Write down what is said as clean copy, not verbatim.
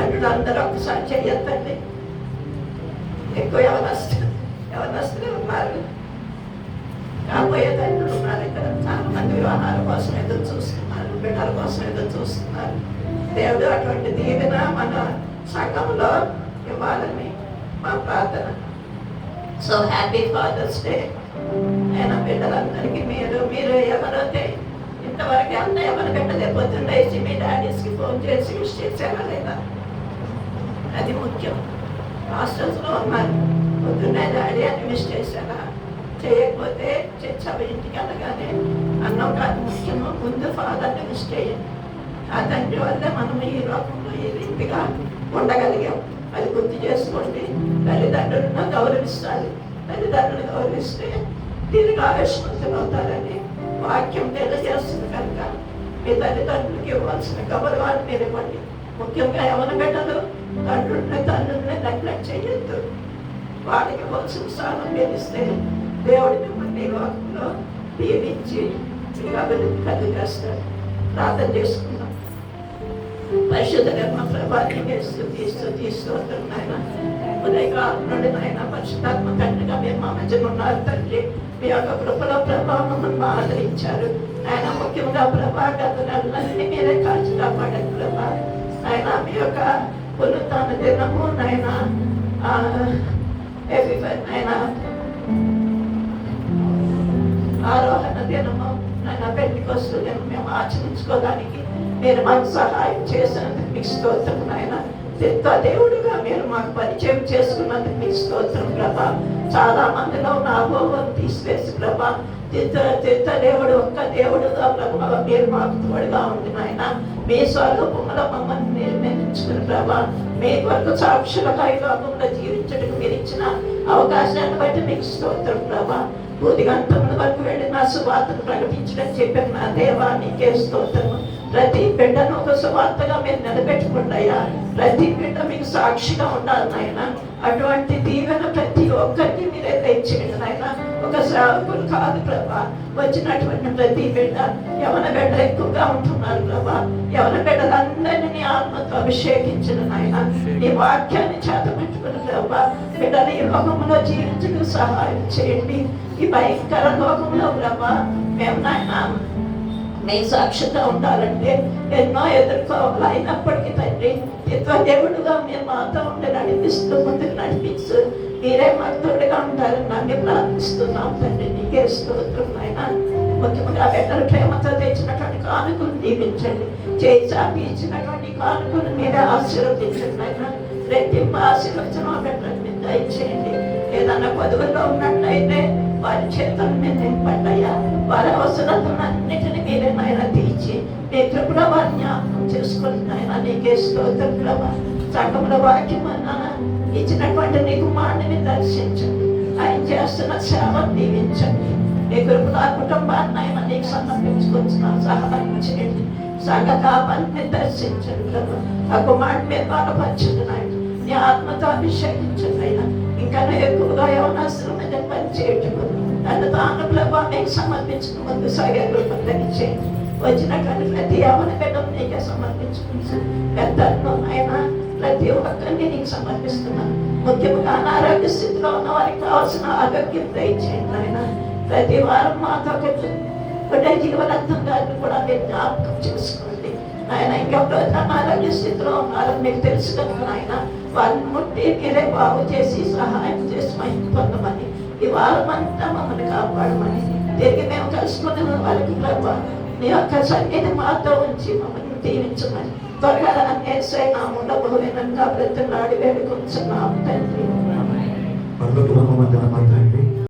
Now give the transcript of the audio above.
తండ్రులు అందరూ ఒకసారి చెయ్యొద్దండి. ఎక్కువ యవనస్తులు ఉన్నారు, కాబోయే తండ్రులు ఉన్నారు. ఇక్కడ చాలా మంది వివాహాల కోసం ఎదురు చూస్తున్నారు, బిడ్డల కోసం ఎదురు చూస్తున్నారు. దేవుడు అటువంటి దీవెన మన సంఘంలో ఇవ్వాలని మా ప్రార్థన. So happy father's day. ఆయన బిడ్డలందరికీ మీరు ఎవరైతే ఇంతవరకు అంతా ఎవరి బిడ్డ లేకపోతుండే మీ డాడీస్కి ఫోన్ చేసి విష్ చేసారా లేదా? అది ముఖ్యం. హాస్టల్స్లో ఉన్నారు, పొద్దున్నే డాడీ అని విష్ చేశారా? చేయకపోతే చర్చవి ఇంటికి వెళ్ళగానే అన్నం కాదు ముఖ్యము, ముందు ఫాదర్ని విష్ చేయండి. ఆ తండ్రి వల్లే మనం ఈ లోకంలో ఈ రీతిగా ఉండగలిగాం. అది గుర్తు చేసుకోండి. తల్లిదండ్రులను గౌరవిస్తాలి. తల్లిదండ్రులను గౌరవిస్తే దీనికి ఆవేశవంతులు అవుతారని వాక్యం తెలియజేస్తుంది. కనుక మీ తల్లిదండ్రులకి ఇవ్వాల్సిన గౌరవాన్ని మీరు ఇవ్వండి. ముఖ్యంగా యవన బిడ్డలు తండ్రుల్ని నెగ్లెక్ట్ చేయొద్దు. వాడికి ఇవ్వాల్సిన స్థానం మీరు ఇస్తే దేవుడి మిమ్మల్ని లోకంలో దీవించి మీకు అభివృద్ధి కలిగేస్తారు. ప్రార్థన చేసుకుందాం. పరిశుద్ధ ప్రభావిని తీస్తున్నాయన ఉదయకాలం నుండి నాయన పరిశుద్ధాత్మ తండ్రిగా మీరు మా మధ్యన ఉన్నారు తండ్రి. మీ యొక్క కృపలో ప్రభావం ఆదరించారు ఆయన. ముఖ్యంగా ప్రభా గతలన్నీ మీరే కాల్చి కాపాడారు ప్రభా. ఆయన మీ యొక్క పునరుత్థాన దినము నాయన ఆయన ఆరోహణ దినము నాయన పెంటెకొస్తు దినం మేము ఆచరించుకోవడానికి మీరు మాకు సహాయం చేసినందుకు మీకు స్తోత్రం నాయన. దేవుడుగా మీరు మాకు పరిచయం చేసుకున్నందుకు మీకు స్తోత్రం ప్రభా. చాలా మందిలో నా అనుభవం తీసివేసి ప్రభా దేవుడు ఒక్క దేవుడుగా ప్రభా మీరు మాకు తోడుగా ఉంది నాయన. మీ స్వరూపంలో మమ్మల్ని నిర్మించుకుని ప్రభా మీ వరకు సాక్షులుగా ఈ లోకంలో జీవించడానికి మీరు ఇచ్చిన అవకాశాన్ని బట్టి మీకు స్తోత్రం ప్రభా. భూదిగంతముల వరకు వెళ్ళి నా సువార్తను ప్రకటించడం చెప్పారు నా దేవా నీకే స్తోత్రము. ప్రతి బిడ్డను ఒక సువార్తగా మీరు నిలబెట్టుకుంటాయా. ప్రతి బిడ్డ మీకు సాక్షిగా ఉండాలి నాయన. అటువంటి దీవెన ప్రతి ఒక్కరికి మీరే తెచ్చేయండి నాయన. ఒక శ్రావకులు కాదు ప్రభా, వచ్చినటువంటి ప్రతి బిడ్డ యవన బిడ్డ ఎక్కువగా ఉంటున్నారు ప్రభా. యవన బిడ్డలందరినీ ఆత్మతో అభిషేకించిన నాయన. నీ వాక్యాన్ని చేతపెట్టుకుని ప్రభా బిడ్డలు ఈ లోకంలో జీవించడానికి సహాయం చేయండి. ఈ భయంకర లోకంలో ప్రభా మేము నాయన మీ సాక్షిగా ఉండాలంటే ఎన్నో ఎదుర్కోవాలి. అయినప్పటికీ తండ్రి దేవుడుగా మీరు మాతో ఉండి నడిపిస్తూ ముందుకు నడిపిస్తూ మీరే మాకు తోడుగా ఉంటారని నన్ను ప్రార్థిస్తున్నాం తండ్రి. నీకే స్తోత్రం నాయన. ముఖ్యంగా బిడ్డలు ప్రేమతో తెచ్చినటువంటి కానుకలు దీవించండి. చేయి చాపి ఇచ్చినటువంటి కానుకలు మీరే ఆశీర్వదించండి నాయన. రెట్టింపు ఆశీర్వచనం బిడ్డల మీద దయచేయండి. ఏదన్నా పొదువుల్లో ఉన్నట్లయితే వారి చేతుల మీద నింపండియా. వారి అవసరాలన్నిటిని మీరే నాయన తీర్చి మీ కృపణ వారిని జ్ఞాపకం చేసుకుని నాయన నీకే స్తోత్రం ప్రభా. సంఘంలో వాక్యం ఇచ్చినటువంటి నీ కుమారుని దర్శించండి. ఆయన చేస్తున్న సేవను దీవించండి. నీ కృపణ కుటుంబాన్ని ఆయన నీకు సమర్పించుకొచ్చిన సహాయం చేయండి. సంఘ కాపాన్ని దర్శించండి ప్రభా. ఆ కుమారుని మీద బలపరచండి నాయన. నీ ఆత్మతో అభిషేకించండి అయినా ఇంకా ఎక్కువగా యవనస్తుల మీద పనిచేయటం నన్ను తాను ప్రభా మీకు సమర్పించిన ముందు సాగారు చేయండి. వచ్చినటువంటి ప్రతి యవన బిడ్డను నీకే సమర్పించుకుంటాను. పెద్దలను ఆయన ప్రతి ఒక్కరిని నీకు సమర్పిస్తున్నాను. ముఖ్యంగా అనారోగ్య స్థితిలో ఉన్న వారికి కావాల్సిన ఆరోగ్యం దయచేయండి ఆయన. ప్రతి వారం మాతో బిడ్డ జీవరత్నం గారిని కూడా మీరు జ్ఞాపకం చేసుకోండి ఆయన. ఇంకెవరైతే అనారోగ్య స్థితిలో ఉన్నారో మీకు తెలుసు కనుక ఆయన వారిని ముట్టి మీరే బాగు చేసి సహాయం చేసి మంచి పొందమని ఈ వారం అంతా మమ్మల్ని కాపాడమని తిరిగి మేము కలుసుకున్న వాళ్ళకి ప్రభావ నీ యొక్క సన్నిధి మాతో ఉంచి మమ్మల్ని దీవించమని త్వరగా అనేసే నామంలో బహువినంగా బ్రతులాడి వేడుకొంచున్నాం తండ్రి.